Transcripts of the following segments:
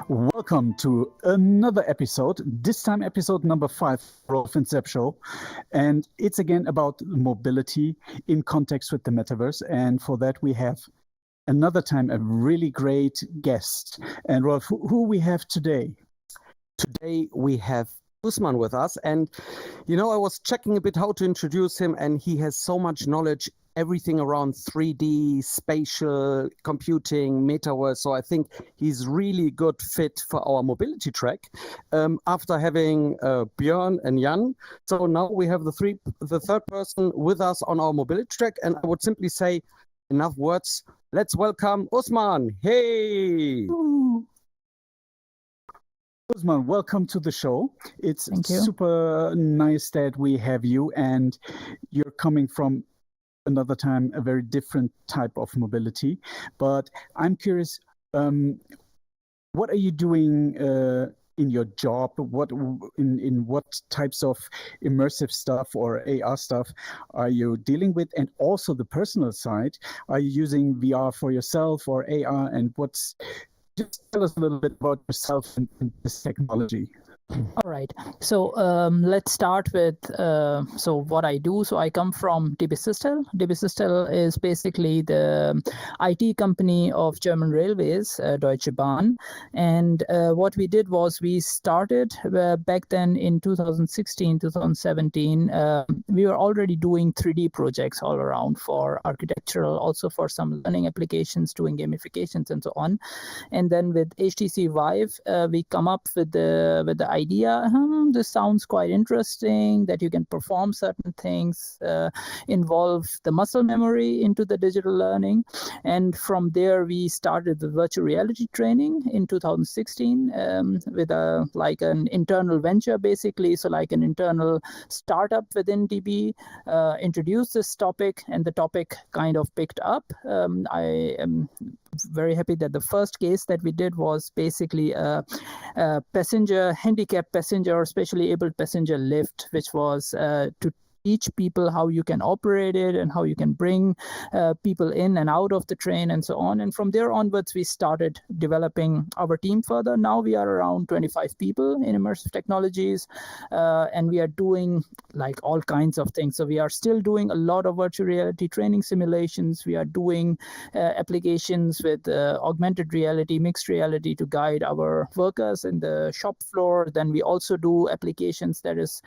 Welcome to another episode, this time episode number 5 of Incept Show. And it's again about mobility in context with the metaverse. And for that, we have another time a really great guest. And Rolf, who we have today? Today we have Usman with us. And, you know, I was checking a bit how to introduce him, and he has so much knowledge, everything around 3D, spatial computing, metaverse. So I think he's really good fit for our mobility track after having Björn and Jan. So now we have the third person with us on our mobility track. And I would simply say, enough words. Let's welcome Usman. Hey. Ooh. Usman, welcome to the show. It's super nice that we have you, and you're coming from another time a very different type of mobility. But I'm curious, what are you doing in your job? In what types of immersive stuff or AR stuff are you dealing with? And also the personal side, are you using VR for yourself or AR? And just tell us a little bit about yourself and this technology. All right. So let's start with what I do. So I come from DB Systel. DB Systel is basically the IT company of German Railways, DeutscheBahn. And what we did was we started back then in 2016, 2017. We were already doing 3D projects all around for architectural, also for some learning applications, doing gamifications and so on. And then with HTC Vive, we come up with the idea, this sounds quite interesting, that you can perform certain things, involve the muscle memory into the digital learning. And from there, we started the virtual reality training in 2016 with an internal venture, basically. So like an internal startup within DB introduced this topic, and the topic kind of picked up. I am very happy that the first case that we did was basically a handicapped passenger or specially abled passenger lift, which was to teach people how you can operate it and how you can bring people in and out of the train and so on. And from there onwards, we started developing our team further. Now we are around 25 people in immersive technologies, and we are doing like all kinds of things. So we are still doing a lot of virtual reality training simulations. We are doing applications with augmented reality, mixed reality to guide our workers in the shop floor. Then we also do applications that is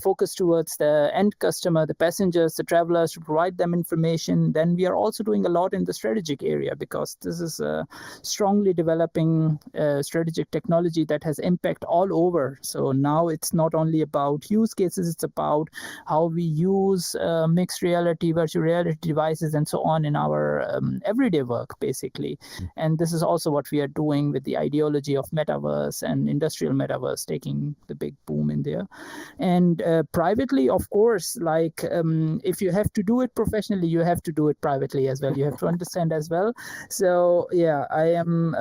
focused towards the end customer, the passengers, the travelers, to provide them information. Then we are also doing a lot in the strategic area, because this is a strongly developing strategic technology that has impact all over. So now it's not only about use cases, it's about how we use mixed reality, virtual reality devices and so on in our everyday work, basically. And this is also what we are doing with the ideology of metaverse and industrial metaverse taking the big boom in there. And privately, of course, like if you have to do it professionally, you have to do it privately as well. You have to understand as well. So yeah, I am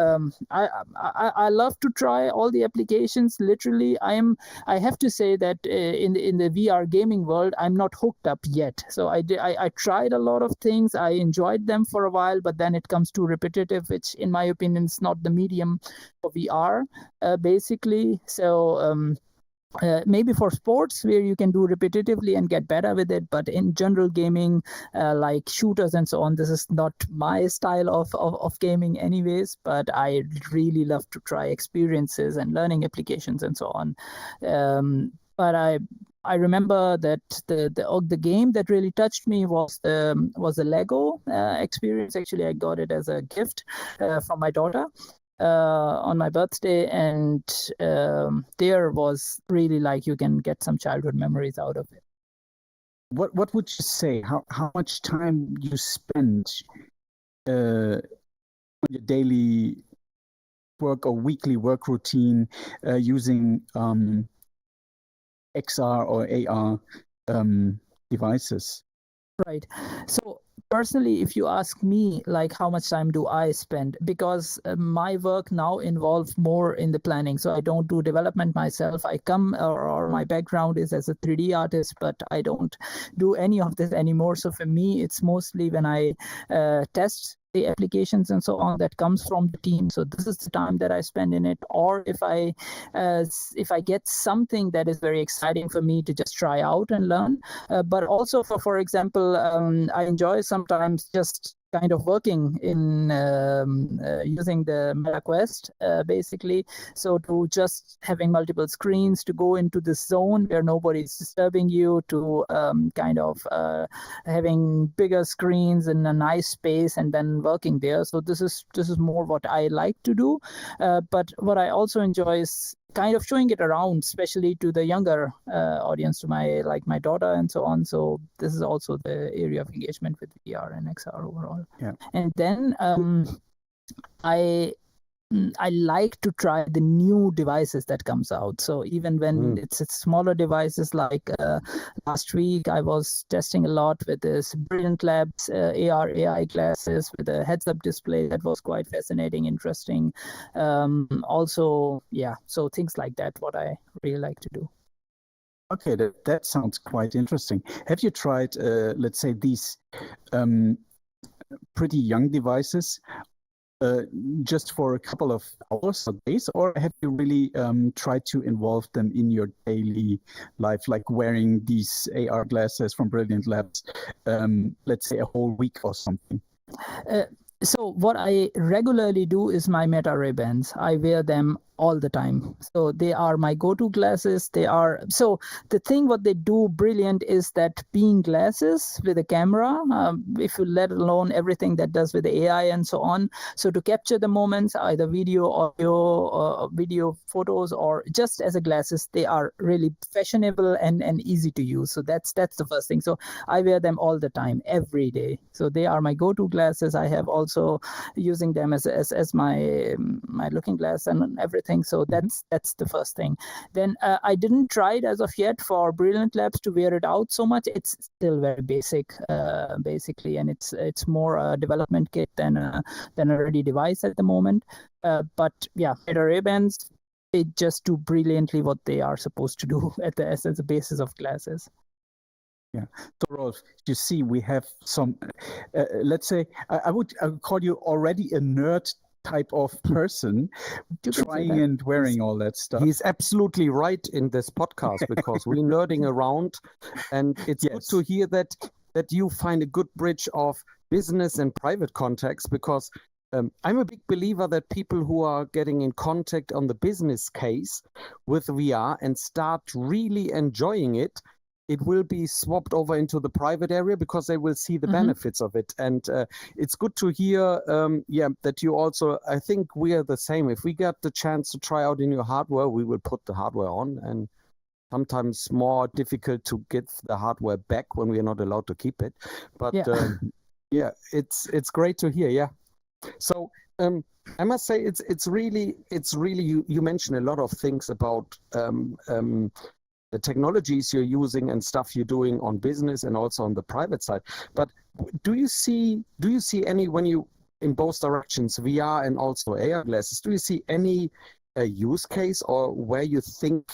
I love to try all the applications. Literally, I have to say that in the VR gaming world, I'm not hooked up yet. So I tried a lot of things. I enjoyed them for a while, but then it comes too repetitive, which in my opinion is not the medium for VR, basically. So maybe for sports where you can do repetitively and get better with it, but in general gaming, like shooters and so on, this is not my style of gaming anyways. But I really love to try experiences and learning applications and so on. But I remember that the game that really touched me was the Lego experience. Actually, I got it as a gift from my daughter on my birthday, and there was really like you can get some childhood memories out of it. What would you say? How much time you spend on your daily work or weekly work routine using XR or AR devices? Right. So personally, if you ask me, like how much time do I spend, because my work now involves more in the planning. So I don't do development myself. I come or my background is as a 3D artist, but I don't do any of this anymore. So for me, it's mostly when I test say applications and so on that comes from the team. So this is the time that I spend in it. Or if I get something that is very exciting for me to just try out and learn. But also for example, I enjoy sometimes just kind of working in using the MetaQuest, basically. So to just having multiple screens, to go into this zone where nobody's disturbing you, to kind of having bigger screens in a nice space and then working there. So this is more what I like to do. But what I also enjoy is kind of showing it around, especially to the younger audience, to my daughter and so on. So this is also the area of engagement with VR and XR overall. Yeah. And then I like to try the new devices that comes out. So even when it's smaller devices, like last week I was testing a lot with this Brilliant Labs AR AI glasses with a heads-up display. That was quite fascinating, interesting. Also, yeah, so things like that, what I really like to do. Okay, that sounds quite interesting. Have you tried, let's say, these pretty young devices just for a couple of hours or days, or have you really tried to involve them in your daily life, like wearing these AR glasses from Brilliant Labs, let's say a whole week or something? So what I regularly do is my Meta Ray-Bans. I wear them all the time. So they are my go-to glasses. So the thing what they do brilliant is that being glasses with a camera, if you let alone everything that does with the AI and so on. So to capture the moments, either video, audio, video, photos, or just as a glasses, they are really fashionable and easy to use. So that's the first thing. So I wear them all the time, every day. So they are my go-to glasses. I have also using them as my looking glass and everything. So that's the first thing. Then I didn't try it as of yet for Brilliant Labs to wear it out so much. It's still very basic, basically, and it's more a development kit than a ready device at the moment. But yeah, Meta Ray-Bans, they just do brilliantly what they are supposed to do as the basis of glasses. Yeah. So Rolf, you see, we have some, let's say, I would call you already a nerd type of person trying and wearing all that stuff. He's absolutely right in this podcast because we're nerding around, and it's good to hear that you find a good bridge of business and private context, because I'm a big believer that people who are getting in contact on the business case with VR and start really enjoying it, it will be swapped over into the private area because they will see the benefits of it. And it's good to hear, that you also, I think we are the same. If we get the chance to try out in your hardware, we will put the hardware on, and sometimes more difficult to get the hardware back when we are not allowed to keep it. But it's great to hear. Yeah. So I must say it's really you mentioned a lot of things about the technologies you're using and stuff you're doing on business and also on the private side. But do you see any, when you in both directions, VR and also AR glasses, do you see any use case or where you think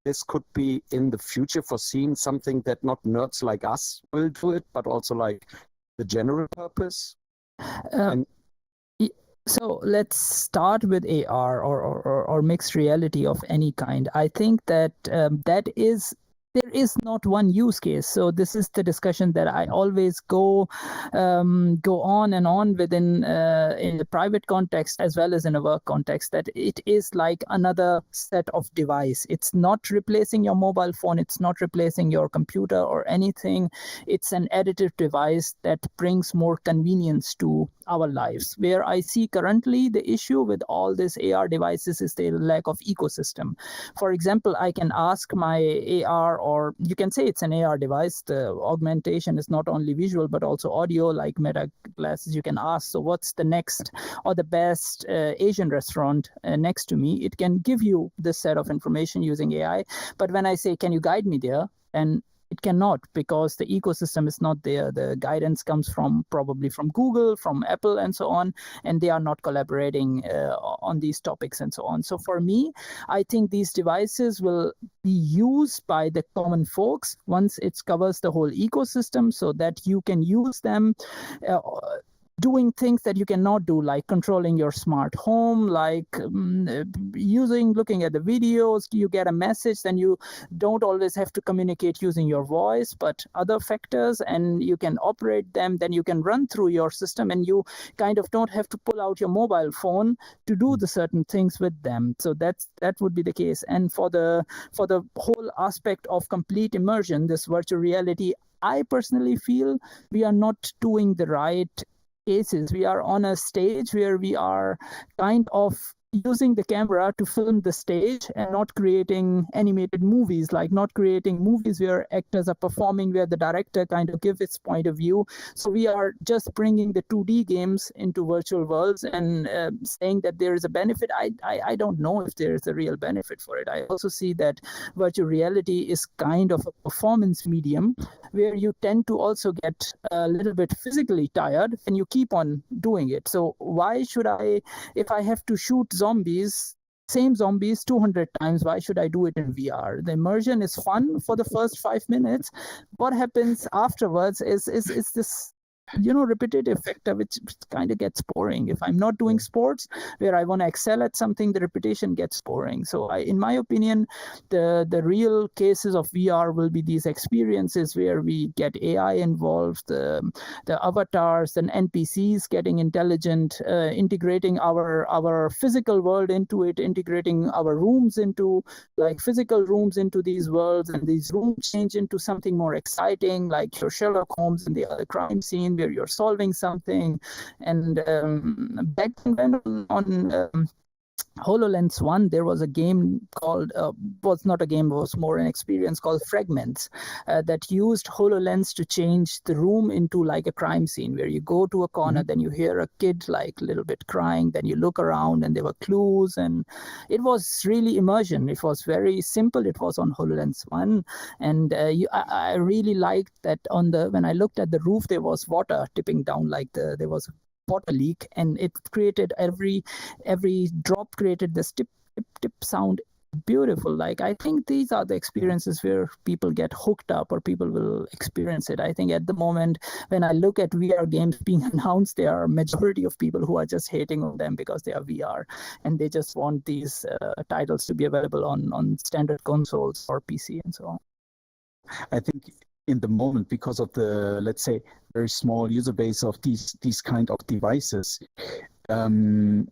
this could be in the future foreseen, something that not nerds like us will do it, but also like the general purpose? So let's start with AR or mixed reality of any kind. I think that there is not one use case. So this is the discussion that I always go on and on within in the private context as well as in a work context, that it is like another set of device. It's not replacing your mobile phone. It's not replacing your computer or anything. It's an additive device that brings more convenience to our lives. Where I see currently the issue with all these AR devices is the lack of ecosystem. For example, I can ask my AR, or you can say it's an AR device. The augmentation is not only visual, but also audio, like Meta glasses. You can ask, so what's the next or the best Asian restaurant next to me? It can give you this set of information using AI. But when I say, can you guide me there? And it cannot, because the ecosystem is not there. The guidance comes probably from Google, from Apple, and so on, and they are not collaborating on these topics and so on. So for me, I think these devices will be used by the common folks once it covers the whole ecosystem, so that you can use them doing things that you cannot do, like controlling your smart home, like looking at the videos. You get a message, then you don't always have to communicate using your voice, but other factors, and you can operate them. Then you can run through your system, and you kind of don't have to pull out your mobile phone to do the certain things with them. So that would be the case. And for the whole aspect of complete immersion, this virtual reality, I personally feel we are not doing the right cases. We are on a stage where we are kind of using the camera to film the stage and not creating animated movies, like not creating movies where actors are performing, where the director kind of gives its point of view. So we are just bringing the 2D games into virtual worlds and saying that there is a benefit. I don't know if there is a real benefit for it. I also see that virtual reality is kind of a performance medium where you tend to also get a little bit physically tired and you keep on doing it. So why should I, if I have to shoot same zombies 200 times, why should I do it in VR? The immersion is fun for the first 5 minutes. What happens afterwards is this repetitive factor, which kind of gets boring. If I'm not doing sports where I want to excel at something, the repetition gets boring. So in my opinion, the real cases of VR will be these experiences where we get AI involved, the avatars and NPCs getting intelligent, integrating our physical world into it, integrating our rooms into, like, physical rooms into these worlds, and these rooms change into something more exciting, like your Sherlock Holmes and the other crime scene where you're solving something. And back then on HoloLens 1, there was a game called, was not a game, it was more an experience called Fragments, that used HoloLens to change the room into like a crime scene where you go to a corner, then you hear a kid like a little bit crying, then you look around and there were clues, and it was really immersion. It was very simple. It was on HoloLens 1, and I really liked that when I looked at the roof, there was water tipping down, like there was water leak, and it created every drop created this tip tip tip sound. Beautiful. Like, I think these are the experiences where people get hooked up, or people will experience it. I think at the moment when I look at VR games being announced, there are a majority of people who are just hating on them because they are VR, and they just want these titles to be available on standard consoles or PC and so on. I think in the moment, because of the, let's say, very small user base of these kind of devices, the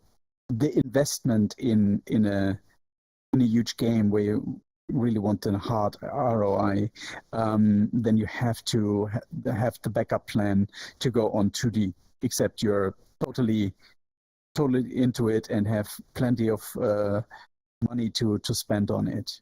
investment in a huge game where you really want a hard ROI, then you have to have the backup plan to go on 2D, except you're totally into it and have plenty of money to spend on it.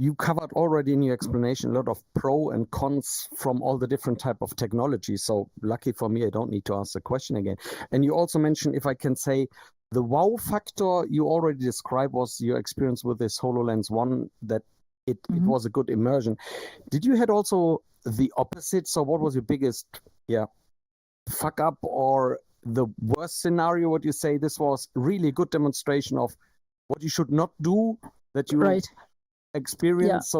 You covered already in your explanation a lot of pro and cons from all the different type of technologies. So lucky for me, I don't need to ask the question again. And you also mentioned, if I can say, the wow factor you already described was your experience with this HoloLens 1, that it was a good immersion. Did you had also the opposite? So what was your biggest fuck up, or the worst scenario? What you say, this was really a good demonstration of what you should not do, that you experience?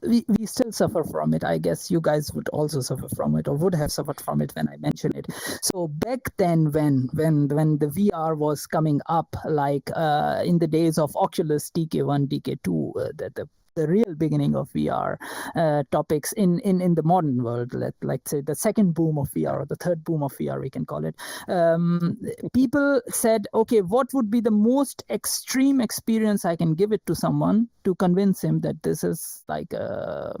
We still suffer from it. I guess you guys would also suffer from it, or would have suffered from it when I mentioned it. So back then, when the VR was coming up, like in the days of Oculus DK1, DK2, the real beginning of VR topics in the modern world, like say the second boom of VR, or the third boom of VR, we can call it. People said, okay, what would be the most extreme experience I can give it to someone to convince him that this is like a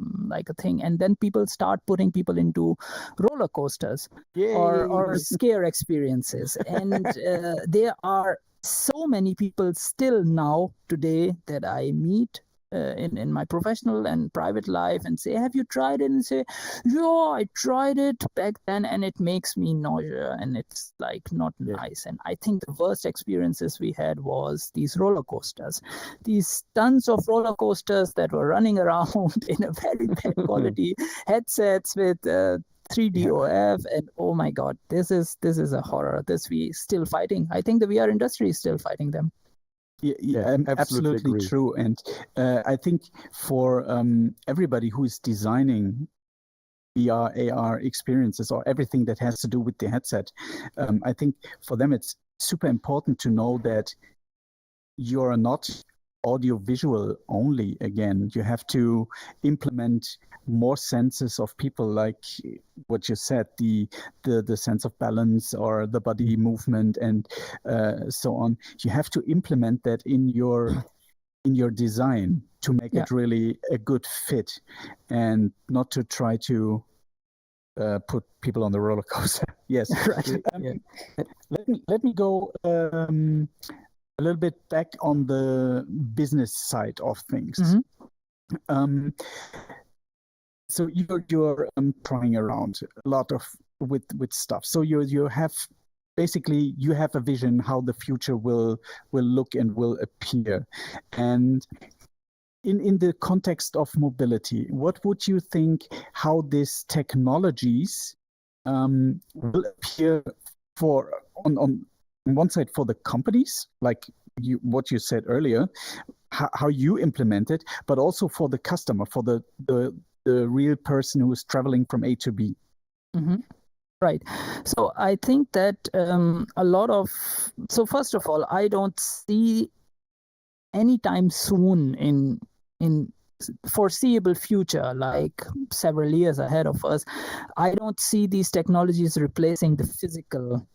thing? And then people start putting people into roller coasters or scare experiences. And there are so many people still now today that I meet in my professional and private life and say, have you tried it? And say, yeah, I tried it back then and it makes me nausea and it's like not nice. And I think the worst experiences we had was these roller coasters, these tons of roller coasters that were running around in a very bad quality headsets with 3D OF, and oh my God, this is a horror. This we still fighting. I think the VR industry is still fighting them. Yeah, absolutely true. And I think for everybody who is designing VR, AR experiences or everything that has to do with the headset. I think for them it's super important to know that you're not audio-visual only again. You have to implement more senses of people, like what you said, the sense of balance or the body movement and so on. You have to implement that in your design to make it really a good fit, and not to try to put people on the roller coaster. Yes. Right. Let me go a little bit back on the business side of things. So you're trying around a lot of with stuff. So you have basically you have a vision how the future will look and will appear. And in the context of mobility, what would you think how these technologies will appear for on one side for the companies, like what you said earlier, how you implement it, but also for the customer, for the real person who is traveling from A to B? Right. So I think that so first of all, I don't see anytime soon in foreseeable future, like several years ahead of us, I don't see these technologies replacing the physical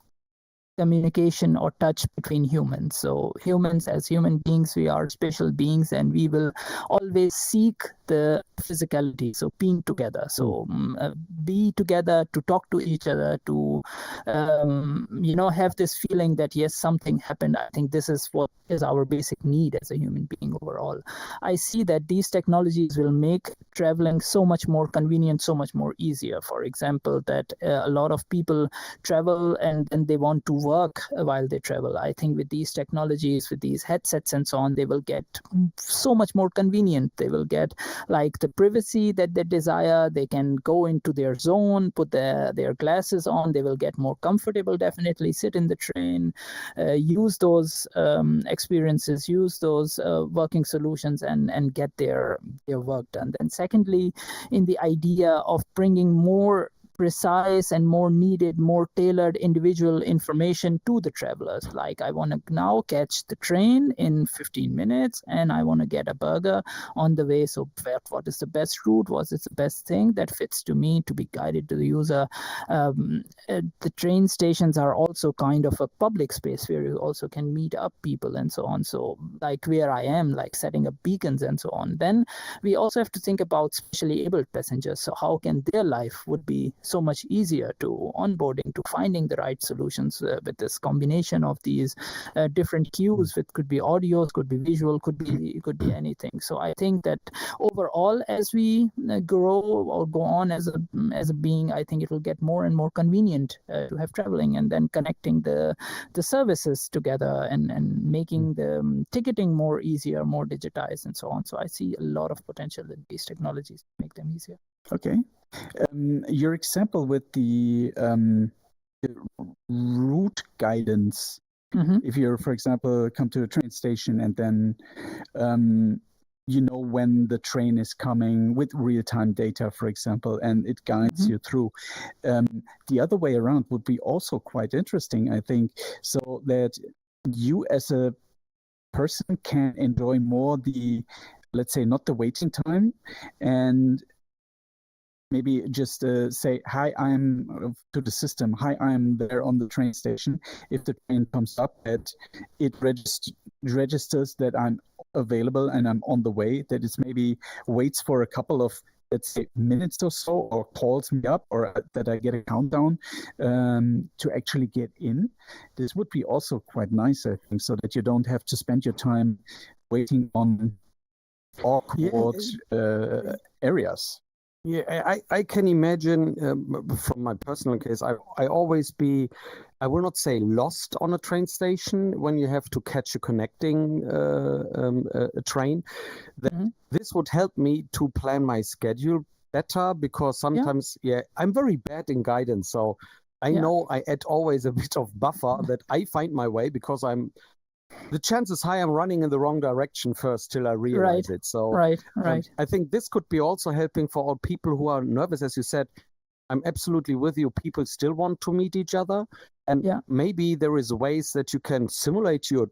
communication or touch between humans. So humans, as human beings, we are special beings, and we will always seek the physicality, so being together, so be together, to talk to each other, to have this feeling that yes, something happened. I think this is what is our basic need as a human being overall. I see that these technologies will make traveling so much more convenient, so much more easier. For example, that a lot of people travel and then they want to work while they travel. I think with these technologies, with these headsets and so on, they will get so much more convenient. They will get like the privacy that they desire. They can go into their zone, put their glasses on. They will get more comfortable, definitely sit in the train, use those experiences, use those working solutions, and get their work done. Then secondly, in the idea of bringing more precise and more needed, more tailored individual information to the travelers. Like, I want to now catch the train in 15 minutes and I want to get a burger on the way. So what is the best route? What is the best thing that fits to me to be guided to the user? The train stations are also kind of a public space where you also can meet up people and so on. So like where I am, like setting up beacons and so on. Then we also have to think about specially abled passengers. So how can their life would be so much easier to onboarding, to finding the right solutions with this combination of these different cues, which could be audios, could be visual, could be anything. So I think that overall, as we grow or go on as a being, I think it will get more and more convenient to have traveling, and then connecting the services together and making the ticketing more easier, more digitized, and so on. So I see a lot of potential in these technologies to make them easier. Okay. Your example with the route guidance, if you're, for example, come to a train station and then you know when the train is coming with real-time data, for example, and it guides you through. The other way around would be also quite interesting, I think, so that you as a person can enjoy more the, let's say, not the waiting time, and maybe just say, hi, I'm to the system, hi, I'm there on the train station. If the train comes up, that it registers that I'm available and I'm on the way, that it's maybe waits for a couple of, let's say, minutes or so, or calls me up, or that I get a countdown to actually get in. This would be also quite nice, I think, so that you don't have to spend your time waiting on awkward areas. Yeah, I can imagine from my personal case, I always be, I will not say lost on a train station when you have to catch a connecting a train. This would help me to plan my schedule better, because sometimes, I'm very bad in guidance. So I know I add always a bit of buffer that I find my way, because I'm the chance is high I'm running in the wrong direction first till I realize it. So right. I think this could be also helping for all people who are nervous. As you said, I'm absolutely with you. People still want to meet each other. And maybe there is ways that you can simulate your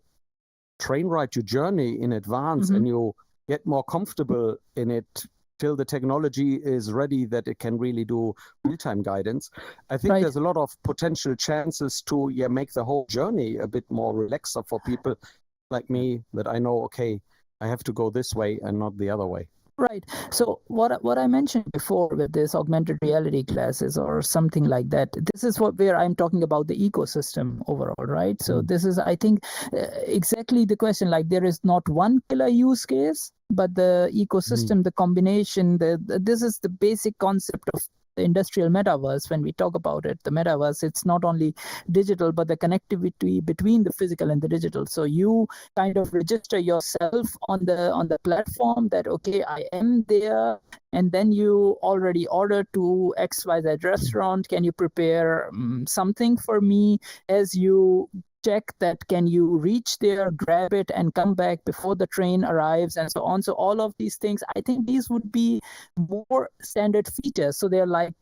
train ride, your journey in advance, and you get more comfortable in it till the technology is ready that it can really do real-time guidance. I think there's a lot of potential chances to make the whole journey a bit more relaxer for people like me, that I know, okay, I have to go this way and not the other way. Right. So what I mentioned before with this augmented reality classes or something like that, this is where I'm talking about the ecosystem overall, right? So this is, I think, exactly the question. Like, there is not one killer use case, but the ecosystem, the combination, this is the basic concept of the industrial metaverse. When we talk about it, the metaverse, it's not only digital, but the connectivity between the physical and the digital. So you kind of register yourself on the platform that, okay, I am there, and then you already order to XYZ restaurant. Can you prepare something for me? As you check that, can you reach there, grab it, and come back before the train arrives, and so on. So all of these things, I think these would be more standard features. So they're like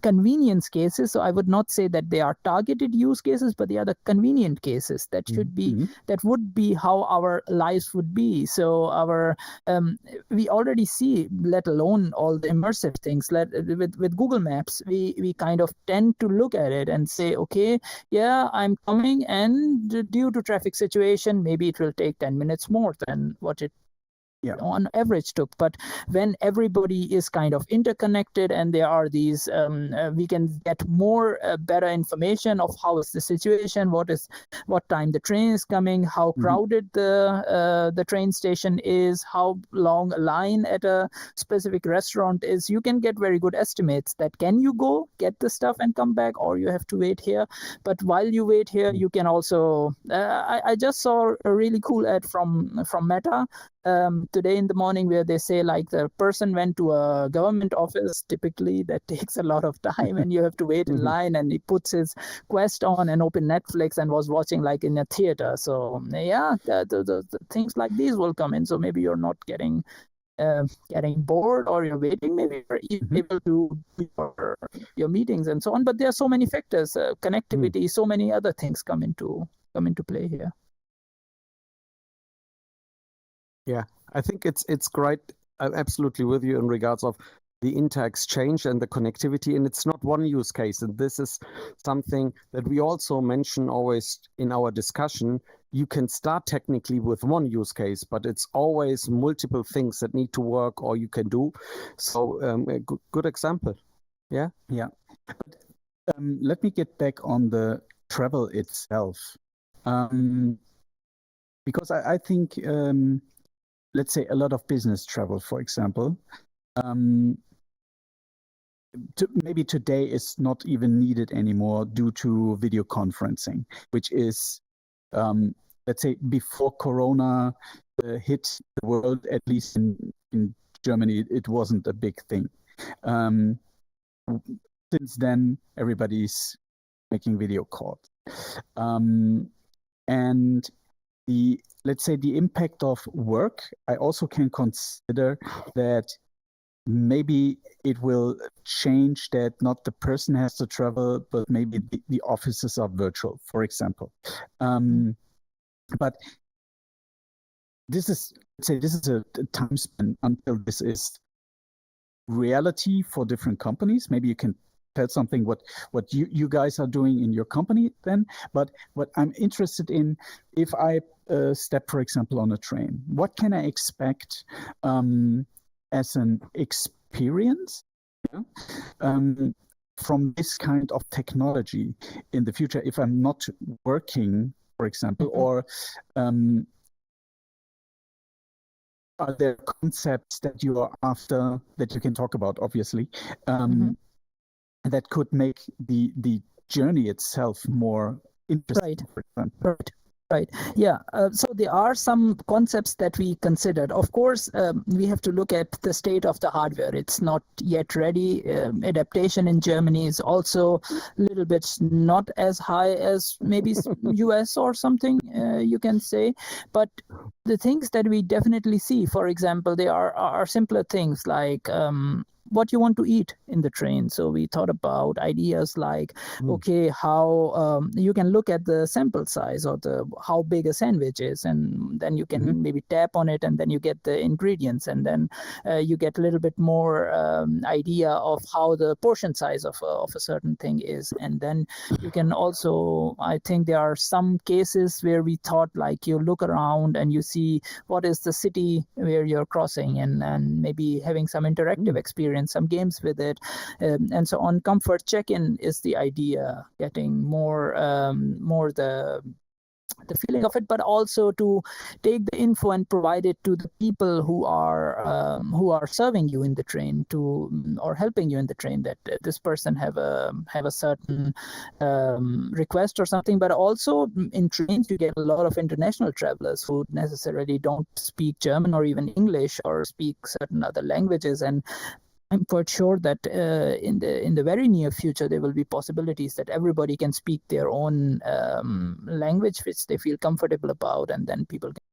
convenience cases. So I would not say that they are targeted use cases, but they are the convenient cases that should be, that would be how our lives would be. So our we already see, let alone all the immersive things, with Google Maps, we kind of tend to look at it and say, okay, yeah, I'm coming, and due to traffic situation, maybe it will take 10 minutes more than what it on average took. But when everybody is kind of interconnected, and there are these we can get more better information of how is the situation, what time the train is coming, how crowded the train station is, how long a line at a specific restaurant is. You can get very good estimates that can you go get the stuff and come back, or you have to wait here. But while you wait here, you can also I just saw a really cool ad from Meta today in the morning, where they say, like, the person went to a government office. Typically that takes a lot of time, and you have to wait in line, and he puts his Quest on and open Netflix and was watching like in a theater. So the things like these will come in. So maybe you're not getting bored, or you're waiting, maybe you're able to do your meetings and so on. But there are so many factors, connectivity, so many other things come into play here. Yeah, I think it's great. I'm absolutely with you in regards of the inter-exchange and the connectivity, and it's not one use case. And this is something that we also mention always in our discussion. You can start technically with one use case, but it's always multiple things that need to work or you can do. So a good example. Yeah. Yeah. But, let me get back on the travel itself. Because I think, let's say a lot of business travel, for example, maybe today is not even needed anymore due to video conferencing, which is, let's say, before Corona hit the world, at least in Germany, it wasn't a big thing. Since then, everybody's making video calls. And let's say the impact of work, I also can consider that maybe it will change that not the person has to travel, but maybe the offices are virtual, for example. But this is, let's say, this is a time span until this is reality for different companies. Maybe you can tell something what you guys are doing in your company then. But what I'm interested in, if I step, for example, on a train, what can I expect as an experience from this kind of technology in the future if I'm not working, for example, or are there concepts that you are after that you can talk about, obviously, that could make the journey itself more interesting? Right. Right. Yeah. So there are some concepts that we considered. Of course, we have to look at the state of the hardware. It's not yet ready. Adaptation in Germany is also a little bit not as high as maybe US or something, you can say. But the things that we definitely see, for example, they are simpler things like what you want to eat in the train. So we thought about ideas like, okay, how you can look at the sample size or how big a sandwich is, and then you can maybe tap on it, and then you get the ingredients, and then you get a little bit more idea of how the portion size of a certain thing is. And then you can also, I think there are some cases where we thought like you look around and you see what is the city where you're crossing, and maybe having some interactive experience, some games with it, and so on. Comfort check-in is the idea, getting more the feeling of it, but also to take the info and provide it to the people who are serving you in the train, or helping you in the train, that this person have a certain request or something. But also in trains you get a lot of international travelers who necessarily don't speak German or even English, or speak certain other languages, and I'm quite sure that in the very near future there will be possibilities that everybody can speak their own language which they feel comfortable about, and then people can